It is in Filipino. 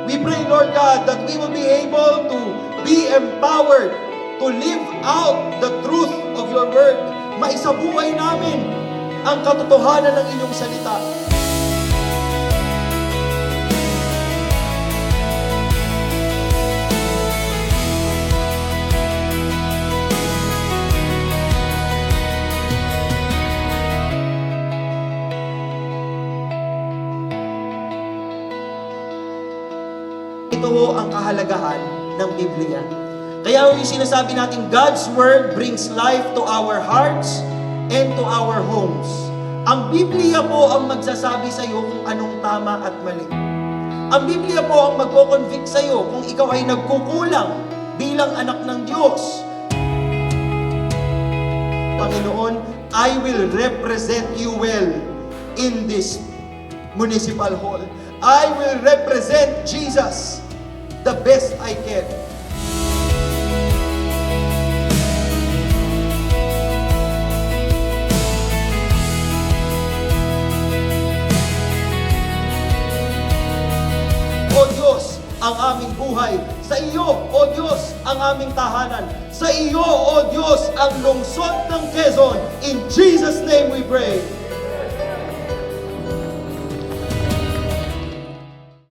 We pray, Lord God, that we will be able to be empowered to live out the truth of your word. Maisabuhay namin ang katotohanan ng inyong salita. Ito ho ang kahalagahan ng Biblia. Kaya yung sinasabi natin, God's Word brings life to our hearts and to our homes. Ang Biblia po ang magsasabi sa iyo kung anong tama at mali. Ang Biblia po ang magko-convict sa iyo kung ikaw ay nagkukulang bilang anak ng Diyos. Panginoon, I will represent you well in this municipal hall. I will represent Jesus the best I can. O Diyos, ang aming buhay. Sa iyo, O Diyos, ang aming tahanan. Sa iyo, O Diyos, ang lungsod ng Quezon. In Jesus' name we pray.